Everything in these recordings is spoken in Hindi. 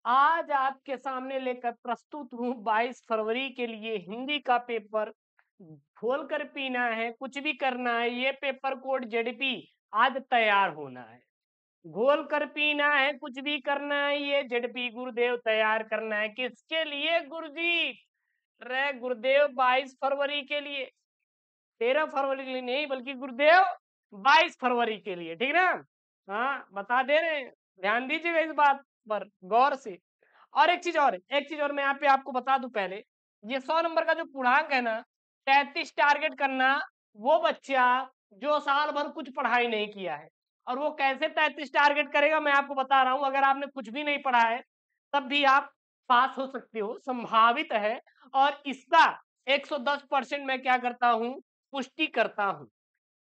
आज आपके सामने लेकर प्रस्तुत हूँ 22 फरवरी के लिए हिंदी का पेपर। खोल कर पीना है, कुछ भी करना है, ये पेपर कोड जेडपी आज तैयार होना है। घोल कर पीना है, कुछ भी करना है, ये जेडपी गुरुदेव तैयार करना है। किसके लिए गुरुजी? रे गुरुदेव 22 फरवरी के लिए, 13 फरवरी के लिए नहीं, बल्कि गुरुदेव 22 फरवरी के लिए, ठीक ना? हाँ, बता दे रहे हैं, ध्यान दीजिएगा इस बात पर गौर से। और एक चीज और मैं यहाँ पे आपको बता दूं पहले, ये 100 नंबर का जो पूर्णांक है ना, 33 टारगेट करना वो बच्चा जो साल भर कुछ पढ़ाई नहीं किया है। और वो कैसे 33 टारगेट करेगा मैं आपको बता रहा हूं। अगर आपने कुछ भी नहीं पढ़ा है तब भी आप पास हो सकते हो, संभावित है। और इसका 110% मैं क्या करता हूँ, पुष्टि करता हूँ।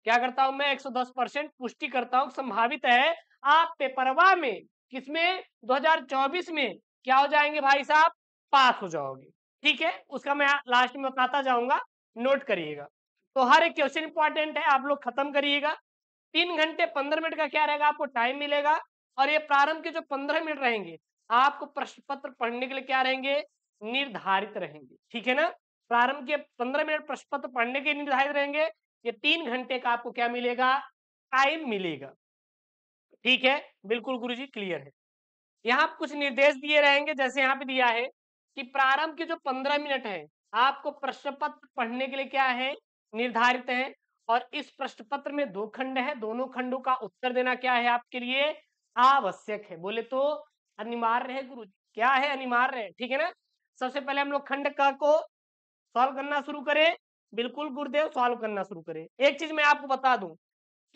क्या करता हूं मैं? 110% पुष्टि करता हूं, संभावित है आप पेपरवा में, किसमें, 2024 में क्या हो जाएंगे भाई साहब, पास हो जाओगे। ठीक है, उसका मैं लास्ट में बताता जाऊंगा, नोट करिएगा। तो हर एक क्वेश्चन इंपॉर्टेंट है, आप लोग खत्म करिएगा। 3 घंटे 15 मिनट का क्या रहेगा, आपको टाइम मिलेगा। और ये प्रारंभ के जो 15 मिनट रहेंगे आपको प्रश्न पत्र पढ़ने के लिए क्या रहेंगे, निर्धारित रहेंगे। ठीक है ना? प्रारंभ के 15 मिनट प्रश्न पत्र पढ़ने के निर्धारित रहेंगे। ये 3 घंटे का आपको क्या मिलेगा, टाइम मिलेगा। ठीक है, बिल्कुल गुरुजी क्लियर है। यहाँ कुछ निर्देश दिए रहेंगे, जैसे यहाँ पे दिया है कि प्रारंभ के जो 15 मिनट है आपको प्रश्न पत्र पढ़ने के लिए क्या है, निर्धारित है। और इस प्रश्न पत्र में 2 खंड है, दोनों खंडों का उत्तर देना क्या है, आपके लिए आवश्यक है। बोले तो अनिवार्य है गुरु, क्या है, अनिवार्य है। ठीक है ना? सबसे पहले हम लोग खंड क को सॉल्व करना शुरू करें। बिल्कुल गुरुदेव, सॉल्व करना शुरू करें। एक चीज मैं आपको बता दूं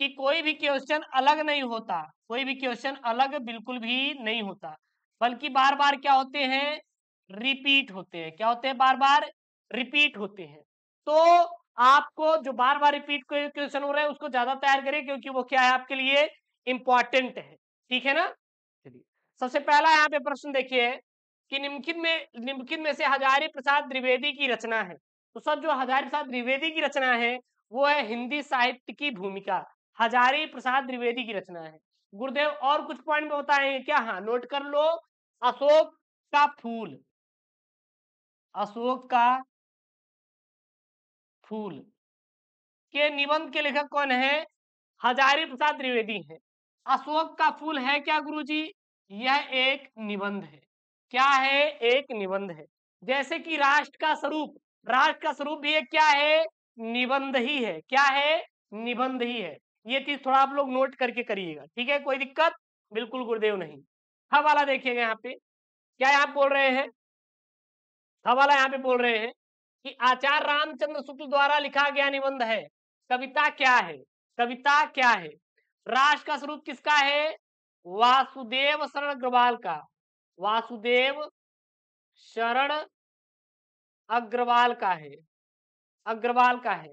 कि कोई भी क्वेश्चन अलग नहीं होता, कोई भी क्वेश्चन अलग बिल्कुल भी नहीं होता, बल्कि बार बार क्या होते हैं, रिपीट होते हैं। क्या होते हैं? बार बार रिपीट होते हैं। तो आपको जो बार बार रिपीट क्वेश्चन हो रहा है उसको ज्यादा तैयार करें, क्योंकि वो क्या है, आपके लिए इंपॉर्टेंट है। ठीक है ना? चलिए, सबसे पहला यहाँ पे प्रश्न देखिए कि निम्नलिखित में से हजारी प्रसाद द्विवेदी की रचना है। तो सर, जो हजारी प्रसाद द्विवेदी की रचना है वो है हिंदी साहित्य की भूमिका। हजारी प्रसाद द्विवेदी की रचना है। गुरुदेव और कुछ पॉइंट में बताएंगे क्या? हाँ, नोट कर लो। अशोक का फूल, अशोक का फूल के निबंध के लेखक कौन है? हजारी प्रसाद द्विवेदी है। अशोक का फूल है क्या गुरुजी? यह एक निबंध है। क्या है? एक निबंध है। जैसे कि राष्ट्र का स्वरूप, राष्ट्र का स्वरूप भी एक क्या है, निबंध ही है। क्या है? निबंध ही है। ये चीज थोड़ा आप लोग नोट करके करिएगा। ठीक है, कोई दिक्कत? बिल्कुल गुरुदेव नहीं। हा वाला देखिएगा यहाँ पे, क्या आप बोल रहे हैं, हा वाला यहाँ पे बोल रहे हैं कि आचार्य रामचंद्र शुक्ल द्वारा लिखा गया निबंध है। कविता क्या है? कविता क्या है? राष्ट्र का स्वरूप किसका है? वासुदेव शरण अग्रवाल का। वासुदेव शरण अग्रवाल का है, अग्रवाल का है।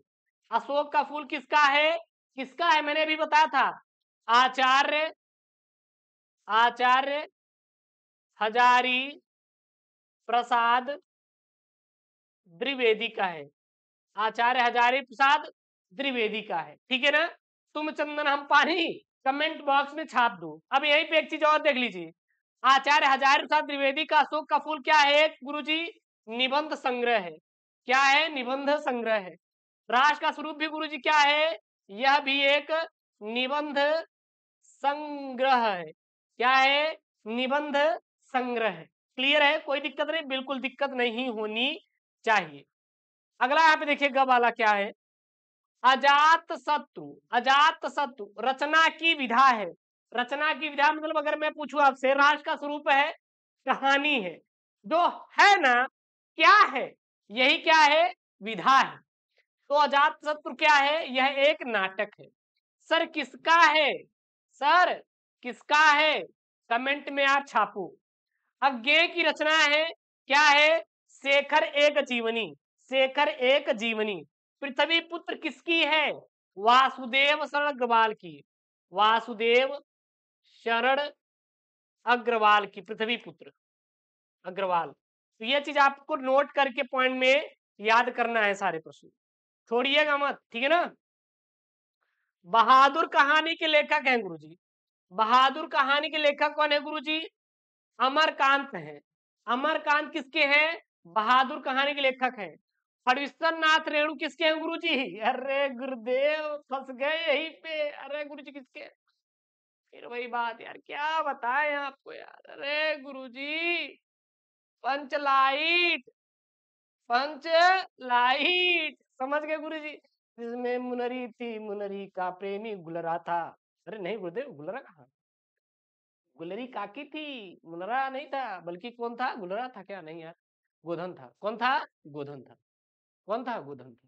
अशोक का फूल किसका है? किसका है? मैंने अभी बताया था, आचार्य, आचार्य हजारी प्रसाद द्विवेदी का है। आचार्य हजारी प्रसाद द्विवेदी का है। ठीक है ना? तुम चंदन हम पानी कमेंट बॉक्स में छाप दो। अब यहीं पे एक चीज और देख लीजिए, आचार्य हजारी प्रसाद द्विवेदी का अशोक का फूल क्या है गुरुजी? निबंध संग्रह है। क्या है? निबंध संग्रह है। राष्ट्र का स्वरूप भी गुरुजी क्या है? यह भी एक निबंध संग्रह है। क्या है? निबंध संग्रह है। क्लियर है? कोई दिक्कत नहीं, बिल्कुल दिक्कत नहीं होनी चाहिए। अगला यहाँ पे देखिए ग वाला क्या है, अजात शत्रु। अजात शत्रु रचना की विधा है। रचना की विधा मतलब अगर मैं पूछूं आपसे, राष्ट्र का स्वरूप है, कहानी है, जो है ना, क्या है, यही क्या है, विधा है। तो अजात शत्रु क्या है? यह एक नाटक है। सर किसका है? सर किसका है? कमेंट में आप छापो। अज्ञेय की रचना है। क्या है? शेखर एक जीवनी। शेखर एक जीवनी। पृथ्वी पुत्र किसकी है? वासुदेव शरण अग्रवाल की। वासुदेव शरण अग्रवाल की, पृथ्वी पुत्र अग्रवाल। तो ये चीज आपको नोट करके पॉइंट में याद करना है सारे प्रश्न, छोड़िएगा मत। ठीक है ना? बहादुर कहानी के लेखक हैं गुरुजी। बहादुर कहानी के लेखक कौन है गुरुजी? अमरकांत हैं। अमरकांत किसके हैं? बहादुर कहानी के लेखक हैं। फणवीश्वर नाथ रेणु किसके हैं गुरुजी? अरे गुरुदेव फंस गए यहीं पे। अरे गुरुजी किसके हैं? फिर वही बात यार, क्या बताएं आपको यार। अरे गुरुजी पंचलाइट, पंचलाइट समझ गए गुरुजी? जिसमें मुनरी थी, मुनरी का प्रेमी गुलरा था। अरे नहीं गुरुदेव, गुलरा कहाँ? गुलरी काकी थी, मुनरा नहीं था। बल्कि कौन था? गुलरा था क्या? नहीं यार, गोधन था। कौन था? गोधन था। कौन था? गोधन था।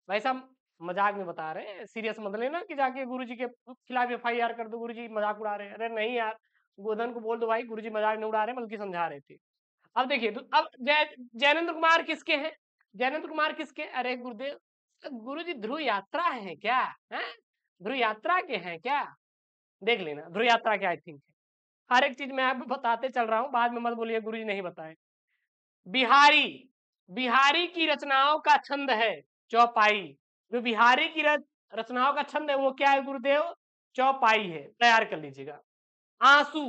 भाई साहब मजाक में बता रहे हैं, सीरियस मत लेना कि जाके गुरुजी के खिलाफ एफआईआर कर दो, गुरुजी मजाक उड़ा रहे हैं। अरे नहीं यार, गोधन को बोल दो भाई गुरुजी मजाक नहीं उड़ा रहे, बल्कि समझा रहे थे। अब देखिए, तो अब जैनेन्द्र कुमार किसके हैं? जैनेन्द्र कुमार किसके? अरे गुरुदेव, गुरुजी ध्रुव यात्रा है क्या? है ध्रुव यात्रा के हैं क्या? देख लेना ध्रुव यात्रा के, आई थिंक। हर एक चीज मैं आपको बताते चल रहा हूँ, बाद में मत बोलिए गुरुजी नहीं बताए। बिहारी, बिहारी की रचनाओं का छंद है चौपाई। जो बिहारी की रचनाओं का छंद है वो क्या है गुरुदेव? चौपाई है। तैयार कर लीजिएगा। आंसू,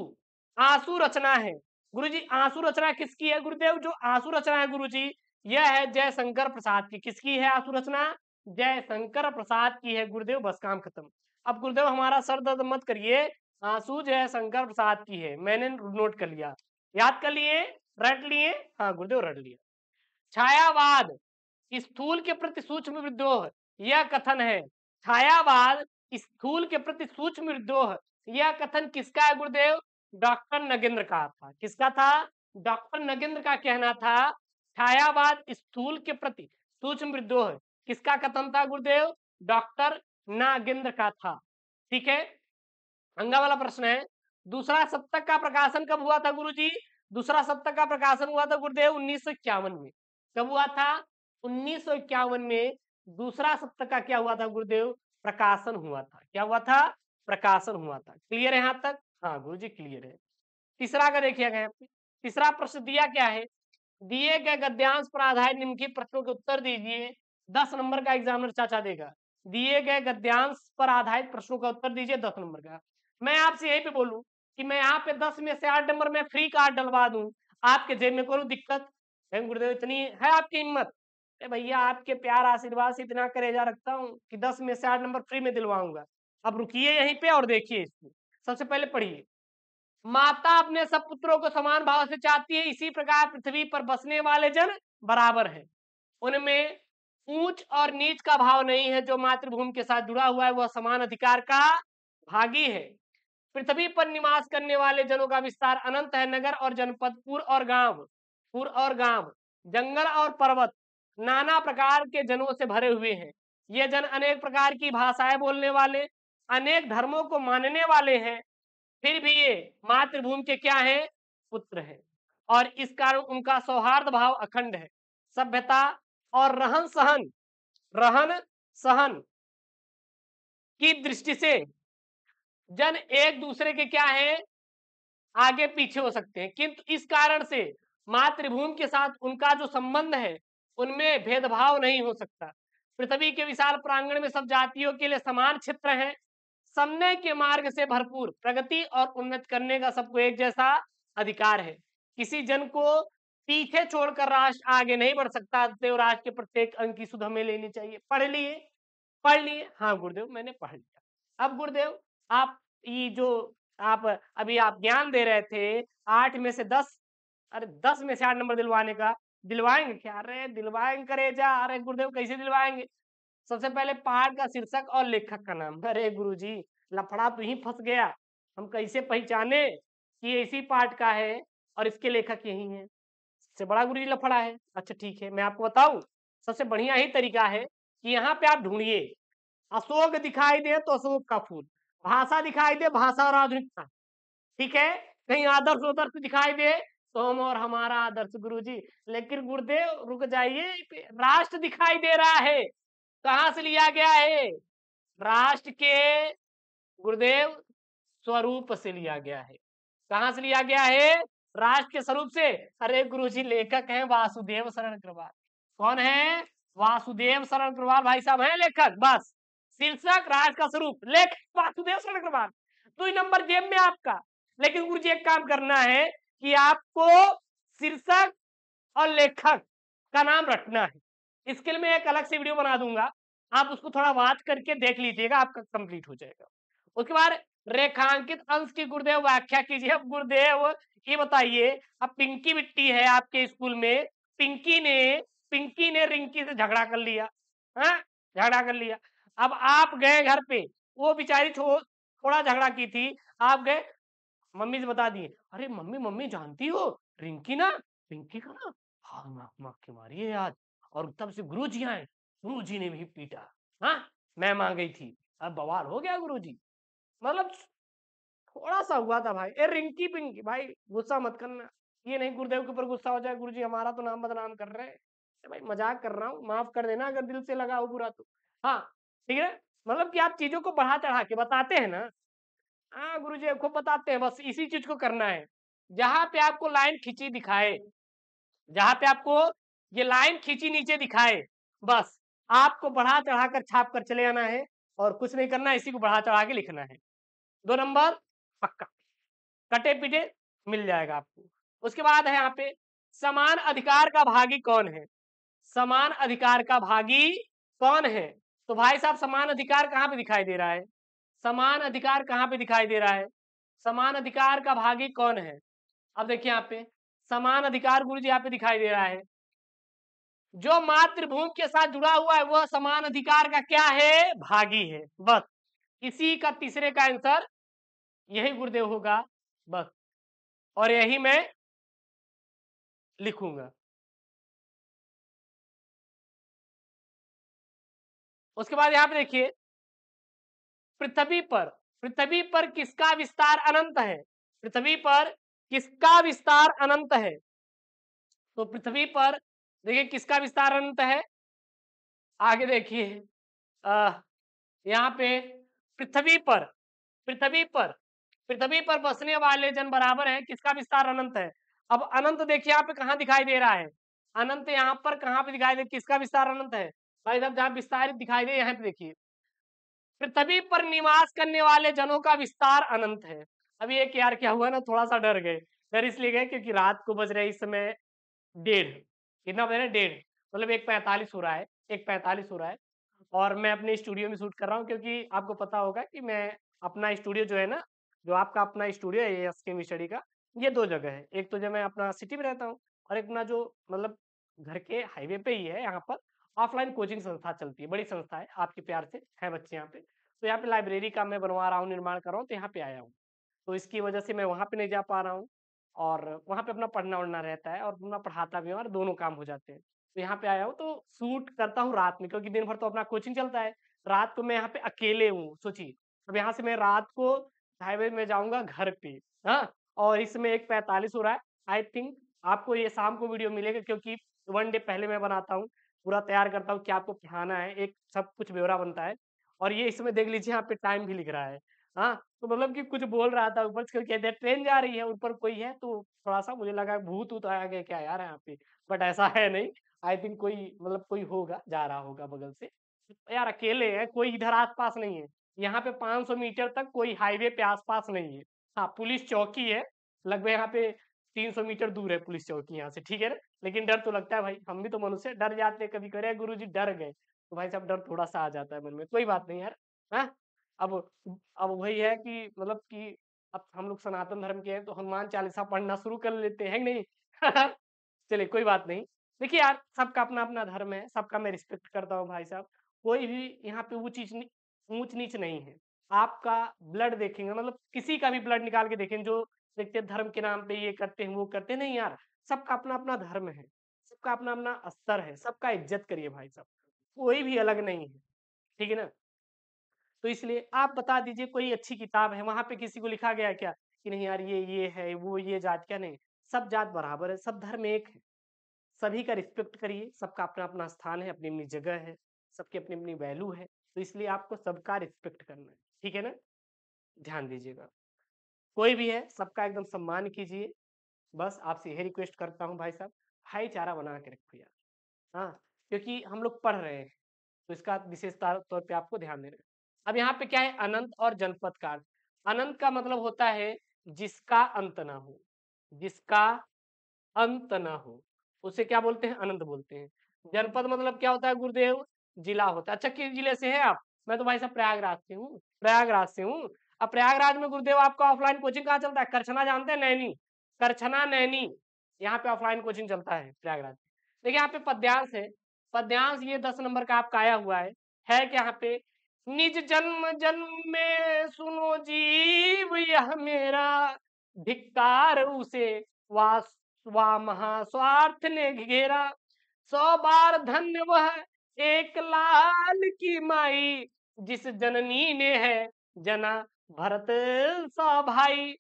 आंसू रचना है गुरुजी। आंसू रचना किसकी है गुरुदेव? जो आंसू रचना है गुरुजी, यह है जयशंकर प्रसाद की। किसकी है आंसू रचना? जयशंकर प्रसाद की है गुरुदेव। बस काम खत्म। अब गुरुदेव हमारा सर दर्द मत करिए, आंसू जयशंकर प्रसाद की है, मैंने नोट कर लिया। याद कर लिए? रट लिए? हाँ गुरुदेव रट लिया। छायावाद, स्थूल के प्रति सूक्ष्म विद्रोह, यह कथन है। छायावाद, स्थूल के प्रति सूक्ष्म विद्रोह, यह कथन किसका है गुरुदेव? डॉक्टर नगेंद्र का था। किसका था? डॉक्टर नगेंद्र का कहना था छायावाद स्थूल के प्रति सूक्ष्म विद्रोह किसका कथन था गुरुदेव? डॉक्टर नागेंद्र का था। ठीक है, अंगा वाला प्रश्न है। दूसरा सप्तक का प्रकाशन कब हुआ था गुरुजी? दूसरा सप्तक का प्रकाशन हुआ था गुरुदेव 1951 में। कब हुआ था? 1951 में दूसरा सप्तक का क्या हुआ था गुरुदेव? प्रकाशन हुआ था। क्या हुआ था? प्रकाशन हुआ था। क्लियर है यहां तक? हाँ गुरुजी क्लियर है। तीसरा का देखिएगा यहाँ पे, तीसरा प्रश्न दिया क्या है? दिए गए गद्यांश पर आधारित निम्नलिखित प्रश्नों के उत्तर दीजिए। 10 नंबर का एग्जामिनर चाचा देगा। दिए गए गद्यांश पर आधारित प्रश्नों का उत्तर दीजिए 10 नंबर का। मैं आपसे यही पे बोलूं कि मैं यहाँ पे 10 में से 8 नंबर में फ्री कार्ड डलवा दूं, आपके जेब में कोई दिक्कत है गुरुदेव? इतनी है आपकी हिम्मत? भैया आपके प्यार आशीर्वाद से इतना करेजा रखता हूँ कि 10 में से 8 नंबर फ्री में दिलवाऊंगा। अब रुकिए यहीं पे और देखिए इसको। सबसे पहले पढ़िए, माता अपने सब पुत्रों को समान भाव से चाहती है, इसी प्रकार पृथ्वी पर बसने वाले जन बराबर है। उनमें ऊंच और नीच का भाव नहीं है। जो मातृभूमि के साथ जुड़ा हुआ है वह समान अधिकार का भागी है। पृथ्वी पर निवास करने वाले जनों का विस्तार अनंत है। नगर और जनपद, पुर और गांव, जंगल और पर्वत, नाना प्रकार के जनों से भरे हुए हैं। ये जन अनेक प्रकार की भाषाएं बोलने वाले, अनेक धर्मों को मानने वाले हैं, फिर भी ये मातृभूमि के क्या है? पुत्र है। और इस कारण उनका सौहार्द भाव अखंड है। सभ्यता और रहन सहन की दृष्टि से जन एक दूसरे के क्या है? आगे पीछे हो सकते हैं, किंतु इस कारण से मातृभूमि के साथ उनका जो संबंध है उनमें भेदभाव नहीं हो सकता। पृथ्वी के विशाल प्रांगण में सब जातियों के लिए समान क्षेत्र है। समन्वय के मार्ग से भरपूर प्रगति और उन्नति करने का सबको एक जैसा अधिकार है। किसी जन को पीछे छोड़कर राष्ट्र आगे नहीं बढ़ सकता। अतएव राष्ट्र के प्रत्येक अंक की सुध हमें लेनी चाहिए। पढ़ लिए? पढ़ लिए? हाँ गुरुदेव मैंने पढ़ लिया। अब गुरुदेव आप ये जो आप अभी आप ज्ञान दे रहे थे 8 में से 10, अरे 10 में से 8 नंबर दिलवाने का, दिलवाएंगे क्या? अरे दिलवाएंगे करेजा। अरे गुरुदेव कैसे दिलवाएंगे? सबसे पहले पाठ का शीर्षक और लेखक का नाम। अरे गुरुजी लफड़ा तो ही फंस गया, हम कैसे पहचाने कि ये इसी पाठ का है और इसके लेखक यही हैं? सबसे बड़ा गुरुजी लफड़ा है। अच्छा ठीक है, मैं आपको बताऊं, सबसे बढ़िया ही तरीका है कि यहाँ पे आप ढूंढिए, अशोक दिखाई दे तो अशोक का फूल, भाषा दिखाई दे भाषा और आधुनिकता, ठीक है, कहीं आदर्श उदर्श दिखाई दे तो हम और हमारा आदर्श गुरुजी। लेकिन गुरुदेव रुक जाइए, राष्ट्र दिखाई दे रहा है, कहां से लिया गया है? राष्ट्र के गुरुदेव स्वरूप से लिया गया है। कहां से लिया गया है? राष्ट्र के स्वरूप से। अरे गुरुजी लेखक हैं वासुदेव शरण अग्रवाल। कौन है? वासुदेव शरण अग्रवाल भाई साहब हैं लेखक। बस शीर्षक राष्ट्र का स्वरूप, लेखक वासुदेव शरण अग्रवाल। 2 नंबर जेब में आपका। लेकिन गुरुजी एक काम करना है कि आपको शीर्षक और लेखक का नाम रटना है। इसके लिए मैं एक अलग से वीडियो बना दूंगा, आप उसको थोड़ा वाच करके देख लीजिएगा, आपका कंप्लीट हो जाएगा। उसके बाद रेखांकित अंश की गुरुदेव व्याख्या कीजिए। अब गुरुदेव ये बताइए, अब पिंकी बिट्टी है आपके स्कूल में, पिंकी ने रिंकी से झगड़ा कर लिया, हाँ झगड़ा कर लिया। अब आप गए घर पे, वो बेचारी थोड़ा झगड़ा की थी, आप गए मम्मी से बता दिए, अरे मम्मी मम्मी जानती हो रिंकी ना, रिंकी का ना हाँ माँ की मारी है आज, और तब से गुरुजी आए, गुरुजी ने भी पीटा, हाँ मैं मां गई थी, अब बवाल हो गया गुरुजी। मतलब थोड़ा सा हुआ था भाई, ए रिंकी पिंकी भाई गुस्सा मत करना, ये नहीं गुरुदेव के ऊपर गुस्सा हो जाए, गुरुजी हमारा तो नाम बदनाम कर रहे हैं। भाई मजाक कर रहा हूँ, माफ कर देना अगर दिल से लगा हो बुरा तो। हाँ ठीक है, मतलब कि आप चीजों को बढ़ा चढ़ा के बताते हैं ना, हाँ गुरुजी आपको बताते हैं, बस इसी चीज को करना है। जहां पे आपको लाइन खींची दिखाए, जहां पे आपको ये लाइन खींची नीचे दिखाए, बस आपको बढ़ा चढ़ा कर छाप कर चले आना है, और कुछ नहीं करना, इसी को बढ़ा चढ़ा के लिखना है। 2 नंबर पक्का, कटे पीटे मिल जाएगा आपको। उसके बाद है यहाँ पे, समान अधिकार का भागी कौन है? समान अधिकार का भागी कौन है? तो भाई साहब समान अधिकार कहाँ पे दिखाई दे रहा है? समान अधिकार कहाँ पे दिखाई दे रहा है? समान अधिकार का भागी कौन है? अब देखिए यहाँ पे समान अधिकार गुरु जी यहाँ पे दिखाई दे रहा है, जो मातृभूमि के साथ जुड़ा हुआ है वह समान अधिकार का क्या है? भागी है। बस इसी का तीसरे का आंसर यही गुरुदेव होगा, बस, और यही मैं लिखूंगा। उसके बाद यहाँ पे देखिए, पृथ्वी पर किसका विस्तार अनंत है? पृथ्वी पर किसका विस्तार अनंत है? तो पृथ्वी पर देखिए किसका विस्तार अनंत है, आगे देखिए यहाँ पे पृथ्वी पर पृथ्वी पर पृथ्वी पर बसने वाले जन बराबर है, किसका विस्तार अनंत है। अब अनंत देखिए यहाँ पे कहाँ दिखाई दे रहा है, अनंत यहाँ पर कहाँ पे दिखाई दे, किसका विस्तार अनंत है भाई साहब, जहाँ विस्तारित दिखाई दे यहाँ पे देखिए, पृथ्वी पर निवास करने वाले जनों का विस्तार अनंत है। अभी एक यार क्या हुआ ना, थोड़ा सा डर गए, डर इसलिए गए क्योंकि रात को बज रहे इस समय 1:30, कितना बज रहा है 1:30, मतलब 1:45 हो रहा है, 1:45 हो रहा है, और मैं अपने स्टूडियो में शूट कर रहा हूँ, क्योंकि आपको पता होगा कि मैं अपना स्टूडियो जो है ना, जो आपका अपना स्टूडियो है एस के स्टडी का, ये 2 जगह है, एक तो जब मैं अपना सिटी में रहता हूँ, और एक अपना जो मतलब घर के हाईवे पे ही है, यहाँ पर ऑफलाइन कोचिंग संस्था चलती है, बड़ी संस्था है, आपके प्यार से है बच्चे यहाँ पे, तो यहाँ पे लाइब्रेरी का मैं बनवा रहा हूँ, निर्माण कर रहा हूँ, तो यहाँ पे आया हूँ, तो इसकी वजह से मैं वहाँ पे नहीं जा पा रहा हूँ, और वहाँ पे अपना पढ़ना वढ़ना रहता है, और अपना पढ़ाता भी हूँ, और दोनों काम हो जाते हैं। तो यहाँ पे आया हूँ तो शूट करता हूँ रात में, क्योंकि दिन भर तो अपना कोचिंग चलता है, रात को मैं यहाँ पे अकेले हूँ सोचिए। अब यहाँ से मैं रात को हाईवे में जाऊंगा घर पे, हाँ, और इसमें 1:45 हो रहा है, आई थिंक आपको ये शाम को वीडियो मिलेगा, क्योंकि 1 डे पहले मैं बनाता हूँ, पूरा तैयार करता हूँ, क्या आपको पढ़ाना है, एक सब कुछ ब्यौरा बनता है, और ये इसमें देख लीजिए यहाँ पे टाइम भी लिख रहा है, हाँ, तो मतलब कि कुछ बोल रहा था, ऊपर से कहते हैं ट्रेन जा रही है, ऊपर कोई है, तो थोड़ा सा मुझे लगा भूत ऊत आ गया क्या यार यहाँ पे, बट ऐसा है नहीं, आई थिंक कोई मतलब कोई होगा, जा रहा होगा बगल से। यार अकेले हैं, कोई इधर आसपास नहीं है, यहाँ पे 500 मीटर तक कोई हाईवे पे आसपास नहीं है। हाँ पुलिस चौकी है, लगभग यहाँ पे 300 मीटर दूर है पुलिस चौकी यहाँ से, ठीक है ना, लेकिन डर तो लगता है भाई, हम भी तो मनुष्य डर जाते हैं, कभी करे गुरु जी डर गए, तो भाई साहब डर थोड़ा सा आ जाता है मन में, कोई बात नहीं यार। हाँ अब अब वही है कि मतलब कि अब हम लोग सनातन धर्म के हैं, तो हनुमान चालीसा पढ़ना शुरू कर लेते हैं कि नहीं चलिए कोई बात नहीं। देखिए यार सबका अपना अपना धर्म है, सबका मैं रिस्पेक्ट करता हूँ भाई साहब, कोई भी यहाँ पे ऊंच नीच नहीं है। आपका ब्लड देखेंगे, मतलब किसी का भी ब्लड निकाल के देखेंगे, जो देखते हैं धर्म के नाम पे ये करते हैं वो करते हैं, नहीं यार, सबका अपना अपना धर्म है, सबका अपना अपना स्तर है, सबका इज्जत करिए भाई साहब, कोई भी अलग नहीं है, ठीक है ना। तो इसलिए आप बता दीजिए कोई अच्छी किताब है, वहां पे किसी को लिखा गया है क्या कि नहीं यार ये है वो ये जात, क्या नहीं, सब जात बराबर है, सब धर्म एक है, सभी का रिस्पेक्ट करिए, सबका अपना अपना स्थान है, अपनी अपनी जगह है, सबकी अपनी अपनी वैल्यू है, तो इसलिए आपको सबका रिस्पेक्ट करना है, ठीक है ना, ध्यान दीजिएगा, कोई भी है सबका एकदम सम्मान कीजिए, बस आपसे यही रिक्वेस्ट करता हूँ भाई साहब, भाईचारा बना के रखो यार, हाँ, क्योंकि हम लोग पढ़ रहे हैं, तो इसका विशेष तौर पे आपको ध्यान देना है। अब यहाँ पे क्या है, अनंत और जनपद का अर्थ। अनंत का मतलब होता है जिसका अंत ना हो, जिसका अंत न हो, उसे क्या बोलते हैं? अनंत बोलते हैं। जनपद मतलब क्या होता है गुरुदेव? जिला होता है। अच्छा, किस जिले से हैं आप? मैं तो भाई साहब प्रयागराज से हूँ, प्रयागराज से हूँ। अब प्रयागराज में गुरुदेव आपका ऑफलाइन कोचिंग कहाँ चलता है? करछना जानते हैं? नैनी, करछना नैनी, यहाँ पे ऑफलाइन कोचिंग चलता है प्रयागराज। देखिए यहाँ पे पद्यांश है, पद्यांश ये 10 नंबर का आपका आया हुआ है क्या यहाँ पे? निज जन्म जन्म में सुनो जीव यह मेरा, धिक्कार उसे वा महास्वार्थ ने घेरा, 100 बार धन्य वह एक लाल की माई, जिस जननी ने है जना भरत सा भाई,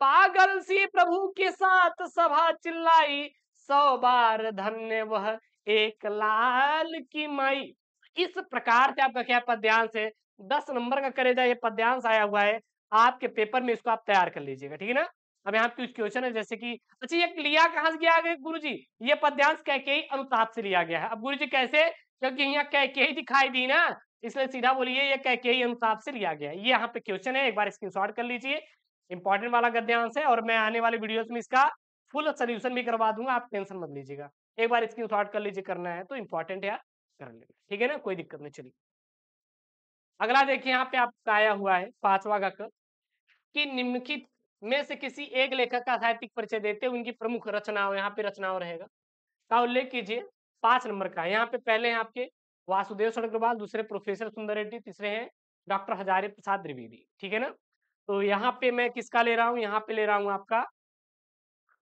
पागल सी प्रभु के साथ सभा चिल्लाई, 100 बार धन्य वह एक लाल की माई। इस प्रकार से आपका क्या पद्यांश है? 10 नंबर का करेजा ये पद्यांश आया हुआ है आपके पेपर में, इसको आप तैयार कर लीजिएगा, ठीक है ना। अब यहाँ पे कुछ क्वेश्चन है जैसे कि अच्छा ये लिया कहाँ से गया गुरु जी? ये पद्यांश कैकेयी अनुताप से लिया गया है। अब गुरु जी कैसे? क्योंकि यहाँ कैकेयी दिखाई दी ना, इसलिए सीधा बोलिए ये कैकेयी अनुताप से लिया गया है। ये यहाँ पे क्वेश्चन है, एक बार स्क्रीनशॉट कर लीजिए। इंपॉर्टेंट वाला गद्यांश है और मैं आने वाले वीडियोस में इसका फुल सोल्यूशन भी करवा दूंगा, आप टेंशन मत लीजिएगा। एक बार स्क्रीनशॉट कर लीजिए, करना है तो इंपॉर्टेंट है, कर लेना, ठीक है ना, कोई दिक्कत नहीं। चलिए अगला देखिए, यहाँ पे आपका आया हुआ है 5वां का कि निम्नलिखित में से किसी एक लेखक का साहित्यिक परिचय देते हुए उनकी प्रमुख रचनाओं, यहाँ पे रचनाओं रहेगा, का उल्लेख कीजिए। 5 नंबर का यहाँ पे पहले हैं आपके वासुदेव सड़ग्रवाल, दूसरे प्रोफेसर सुंदर रेड्डी, तीसरे हैं डॉक्टर हजारी प्रसाद द्विवेदी, ठीक है ना। तो यहाँ पे मैं किसका ले रहा हूँ? यहाँ पे ले रहा हूँ आपका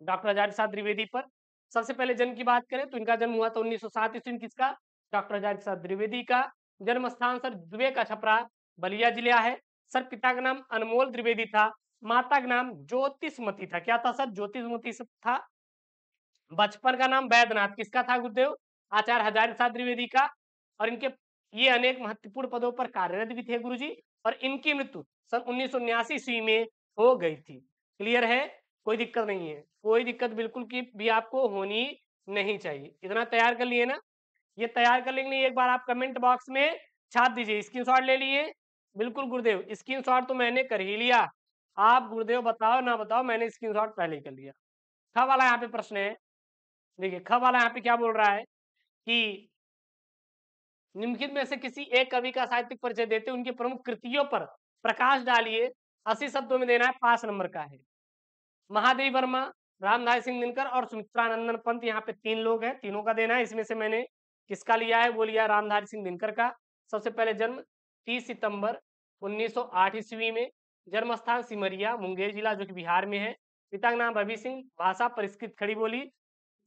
डॉक्टर हजारी प्रसाद द्विवेदी पर। सबसे पहले जन्म की बात करें तो इनका जन्म हुआ था 1907 ईस्वी में, किसका? डॉक्टर हजारी प्रसाद द्विवेदी का। जन्म स्थान सर दुबे का छपरा बलिया जिला है। सर पिता का नाम अनमोल द्विवेदी था, माता का नाम ज्योतिषमती था। क्या था सर? ज्योतिषमती था। बचपन का नाम वैद्यनाथ, किसका था गुरुदेव? आचार्य हजारी प्रसाद द्विवेदी का। और इनके ये अनेक महत्वपूर्ण पदों पर कार्यरत भी थे गुरुजी। और इनकी मृत्यु सन 1979 ईस्वी में हो गई थी। क्लियर है? कोई दिक्कत नहीं है, कोई दिक्कत बिल्कुल की भी आपको होनी नहीं चाहिए। इतना तैयार कर लिए ना? ये तैयार कर लेंगे, एक बार आप कमेंट बॉक्स में छाप दीजिए। स्क्रीनशॉट ले लिए? बिल्कुल गुरुदेव, स्क्रीनशॉट तो मैंने कर ही लिया। आप गुरुदेव बताओ ना बताओ, मैंने स्क्रीनशॉट पहले ही कर लिया। ख वाला यहाँ पे प्रश्न है, देखिए ख वाला यहाँ पे क्या बोल रहा है कि निम्नलिखित में से किसी एक कवि का साहित्यिक परिचय देते उनकी प्रमुख कृतियों पर प्रकाश डालिए। 80 शब्दों में देना है, 5 नंबर का है। महादेवी वर्मा, रामधारी सिंह दिनकर और सुमित्रानंदन पंत, यहाँ पे 3 लोग हैं, तीनों का देना है। इसमें से मैंने किसका लिया है? वो लिया रामधारी सिंह दिनकर का। सबसे पहले जन्म 30 सितंबर 1908 ईस्वी में, जन्म स्थान सिमरिया मुंगेर जिला जो कि बिहार में है। पिता का नाम रवि सिंह, भाषा परिष्कृत खड़ी बोली।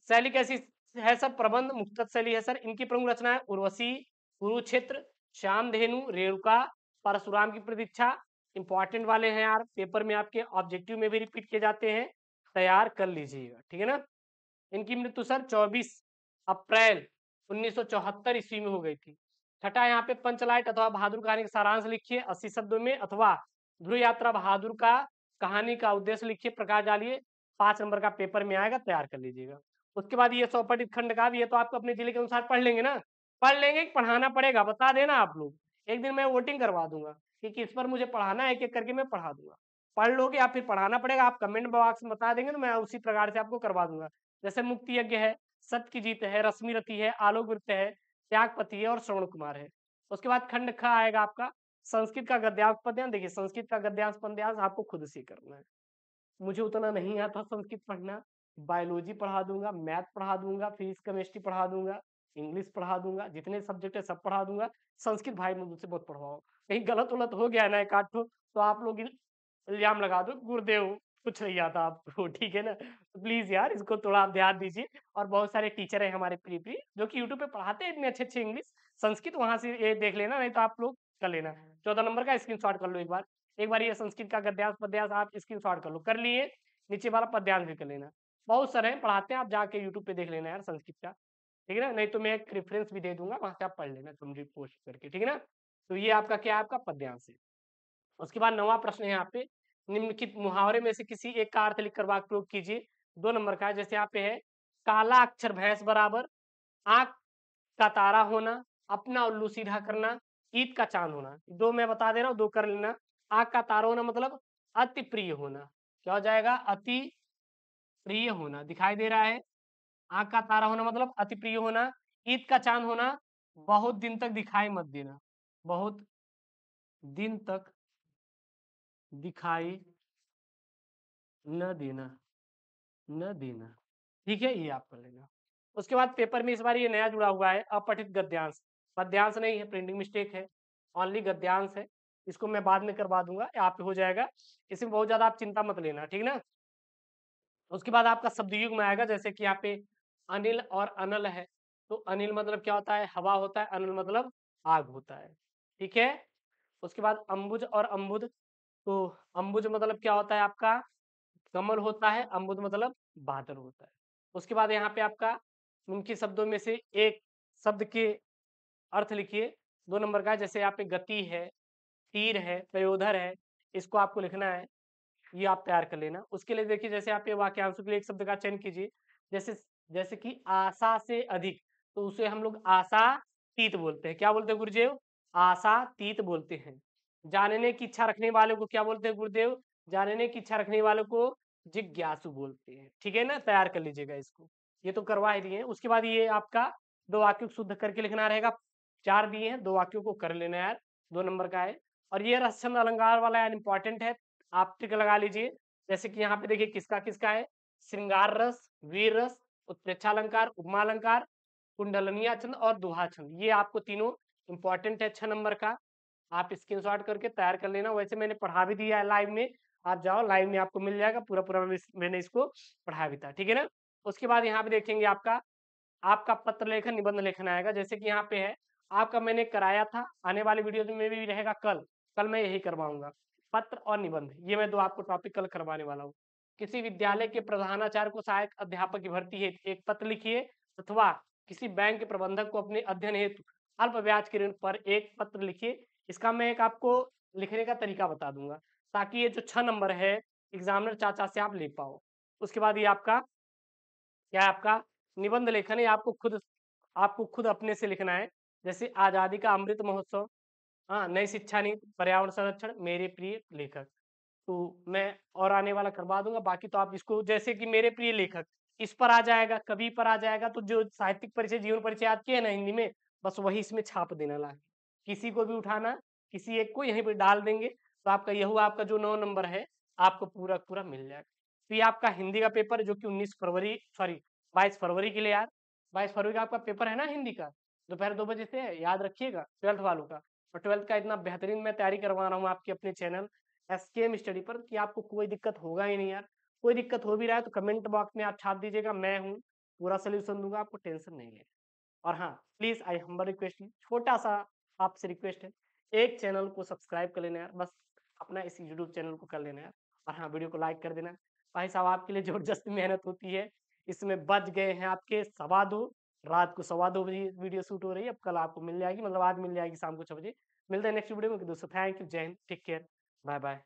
शैली कैसी है सर? प्रबंध मुक्तक शैली है सर। इनकी प्रमुख रचना है उर्वशी, कुरुक्षेत्र, श्यामधेनु, रेणुका, परशुराम की प्रतीक्षा। इंपॉर्टेंट वाले हैं यार, पेपर में आपके ऑब्जेक्टिव में भी रिपीट किए जाते हैं, तैयार कर लीजिएगा, ठीक है ना। इनकी मृत्यु सर 24 अप्रैल 1974 ईस्वी में हो गई थी। छठा यहाँ पे पंचलाइट अथवा बहादुर कहानी का सारांश लिखिए 80 शब्दों में, अथवा ध्रुव यात्रा बहादुर का कहानी का उद्देश्य लिखिए, प्रकाश डालिए। 5 नंबर का पेपर में आएगा, तैयार कर लीजिएगा। उसके बाद ये सौपटित खंड का भी, ये तो आपको अपने जिले के अनुसार पढ़ लेंगे ना, पढ़ लेंगे, पढ़ाना पड़ेगा, बता देना आप लोग। एक दिन मैं वोटिंग करवा दूंगा कि किस पर मुझे पढ़ाना है, एक एक करके मैं पढ़ा दूंगा। पढ़ लोगे या फिर पढ़ाना पड़ेगा, आप कमेंट बॉक्स में बता देंगे तो मैं उसी प्रकार से आपको करवा दूंगा। जैसे मुक्ति यज्ञ है, सत्य की जीत है, रश्मि रति है, आलोक वृत्त है, त्यागपति है और श्रवण कुमार है। उसके बाद खंड ख आएगा आपका संस्कृत का गद्यांश पद्यांश। देखिए संस्कृत का गद्यांश पद्यांश आपको खुद से करना है, मुझे उतना नहीं आता संस्कृत पढ़ना। बायोलॉजी पढ़ा दूंगा, मैथ पढ़ा दूंगा, फिजिक्स केमिस्ट्री पढ़ा दूंगा, इंग्लिश पढ़ा दूंगा, जितने सब्जेक्ट है सब पढ़ा दूंगा। संस्कृत भाई मुझसे बहुत पढ़वाओ, कहीं गलत उलत हो गया ना एक आध ठो तो आप लोग इल्जाम लगा दो गुरुदेव कुछ नहीं आता आपको, ठीक है ना। तो प्लीज यार इसको थोड़ा आप ध्यान दीजिए। और बहुत सारे टीचर है हमारे प्री प्री जो कि यूट्यूब पे पढ़ाते हैं इतने अच्छे अच्छे इंग्लिश संस्कृत, वहां से ये देख लेना, नहीं तो आप लोग कर लेना। 14 नंबर का स्क्रीनशॉट कर लो एक बार, एक बार ये संस्कृत का गद्यांश पद्यांश आप स्क्रीनशॉट कर लो, कर लिए? नीचे वाला पद्यांश भी कर लेना। बहुत सारे हैं पढ़ाते हैं, आप जाके यूट्यूब पे देख लेना यार संस्कृत का, ठीक है ना। नहीं तो मैं एक रेफरेंस भी दे दूंगा, वहां से आप पढ़ लेना समझी पोस्ट करके, ठीक है ना। तो ये आपका क्या है? आपका पद्यांश है। उसके बाद 9वां प्रश्न है यहाँ पे, निम्नलिखित मुहावरे में से किसी एक का अर्थ लिखकर वाक्य प्रयोग कीजिए। 2 नंबर का है, जैसे यहाँ पे है काला अक्षर भैंस बराबर, आंख का तारा होना, अपना उल्लू सीधा करना, ईद का चांद होना। 2 मैं बता दे रहा हूँ, 2 कर लेना। आंख का तारा होना मतलब अति प्रिय होना, क्या हो जाएगा? अति प्रिय होना दिखाई दे रहा है। आँख का तारा होना मतलब अति प्रिय होना। ईद का चाँद होना, बहुत दिन तक दिखाई मत देना, बहुत दिन तक दिखाई न देना, न देना। ठीक है, ये आप कर लेना। उसके बाद पेपर में इस बार ये नया जुड़ा हुआ है अपठित गद्यांश। पद्यांश नहीं है, प्रिंटिंग मिस्टेक है, ओनली गद्यांश है। इसको मैं बाद में करवा दूंगा, यहाँ पे हो जाएगा। इसमें बहुत ज्यादा आप चिंता मत लेना, ठीक ना। उसके बाद आपका शब्दयुग में आएगा, जैसे कि यहाँ पे अनिल और अनल है, तो अनिल मतलब क्या होता है, हवा होता है, अनल मतलब आग होता है। ठीक है। उसके बाद अंबुज और अम्बुद, तो अंबुज मतलब क्या होता है आपका, कमल होता है, अम्बुद मतलब बादल होता है। उसके बाद यहाँ पे आपका उनके शब्दों में से एक शब्द के अर्थ लिखिए, 2 नंबर का है। जैसे यहाँ पे गति है, तीर है, पयोधर है, इसको आपको लिखना है, ये आप तैयार कर लेना। उसके लिए देखिए, जैसे आप ये वाक्यांशों के लिए एक शब्द का चयन कीजिए, जैसे जैसे कि आशा से अधिक, तो उसे हम लोग आशातीत बोलते हैं। क्या बोलते हैं गुरुदेव, आशातीत बोलते हैं। जानने की इच्छा रखने वाले को क्या बोलते हैं गुरुदेव, जानने की इच्छा रखने वाले को जिज्ञासु बोलते हैं। ठीक है ना, तैयार कर लीजिएगा इसको, ये तो करवा ही दिए। उसके बाद ये आपका 2 वाक्यों को शुद्ध करके लिखना रहेगा। 4 दिए हैं, 2 वाक्यों को कर लेना यार, 2 नंबर का है। और ये रसछंद अलंकार वाला यार इंपॉर्टेंट है, आप टिक लगा लीजिए। जैसे कि यहाँ पे देखिए किसका किसका है, श्रृंगार रस, वीर रस, उत्प्रेक्षालंकार, उपमा अलंकार, कुंडलनिया छंद और दोहा छंद, ये आपको तीनों इंपॉर्टेंट है 6 नंबर का। आप स्क्रीनशॉट करके तैयार कर लेना। वैसे मैंने पढ़ा भी दिया है लाइव में, आप जाओ लाइव में आपको मिल जाएगा पूरा पूरा, मैंने इसको पढ़ा भी था। ठीक है ना। उसके बाद यहाँ पे देखेंगे आपका आपका पत्र लेखन निबंध लेखन आएगा। जैसे कि यहाँ पे है आपका, मैंने कराया था, आने वाली वीडियो में भी रहेगा, कल कल मैं यही करवाऊंगा, पत्र और निबंध, ये मैं 2 आपको टॉपिक कल करवाने वाला हूँ। किसी विद्यालय के प्रधानाचार्य को सहायक अध्यापक की भर्ती हेतु एक पत्र लिखिए, अथवा किसी बैंक के प्रबंधक को अपने अध्ययन हेतु अल्प ब्याज के ऋण पर एक पत्र लिखिए। इसका मैं एक आपको लिखने का तरीका बता दूंगा, ताकि ये जो 6 नंबर है एग्जामिनर चाचा से आप ले पाओ। उसके बाद ये आपका क्या है, आपका निबंध लेखन है, आपको खुद अपने से लिखना है। जैसे आजादी का अमृत महोत्सव, हाँ, नई शिक्षा नीति, पर्यावरण संरक्षण, मेरे प्रिय लेखक, तो मैं और आने वाला करवा दूंगा। बाकी तो आप इसको, जैसे कि मेरे प्रिय लेखक, इस पर आ जाएगा, कवि पर आ जाएगा, तो जो साहित्यिक परिचय, जीवन परिचय आती है ना हिंदी में, बस वही इसमें छाप देना ला के। किसी को भी उठाना, किसी एक को यहीं पे डाल देंगे, तो आपका यह हुआ, आपका जो 9 नंबर है आपको पूरा पूरा मिल जाएगा। तो ये आपका हिंदी का पेपर जो कि 19 फरवरी, सॉरी 22 फरवरी के लिए यार, 22 फरवरी का आपका पेपर है ना हिंदी का, दोपहर 2 बजे से है, याद रखिएगा, 12th वालों का। और 12th का इतना बेहतरीन मैं तैयारी करवा रहा हूँ आपके अपने चैनल एसकेएम स्टडी पर, कि आपको कोई दिक्कत होगा ही नहीं यार। कोई दिक्कत हो भी रहा है तो कमेंट बॉक्स में आप छाप दीजिएगा, मैं हूँ, पूरा सोल्यूशन दूंगा, आपको टेंशन नहीं है। और हाँ, प्लीज आई हम्बल रिक्वेस्ट, छोटा सा आपसे रिक्वेस्ट है, एक चैनल को सब्सक्राइब कर लेना यार, बस अपना इस यूट्यूब चैनल को कर लेना यार। और हाँ, वीडियो को लाइक कर देना। भाई साहब, आपके लिए जबरदस्त मेहनत होती है, इसमें बज गए हैं आपके 2:15, रात को 2:15 बजे वीडियो शूट हो रही है। अब कल आपको मिल जाएगी, मतलब आज मिल जाएगी शाम को 6 बजे। मिलते हैं नेक्स्ट वीडियो में दोस्तों, थैंक यू, जय हिंद, टेक केयर, बाय बाय।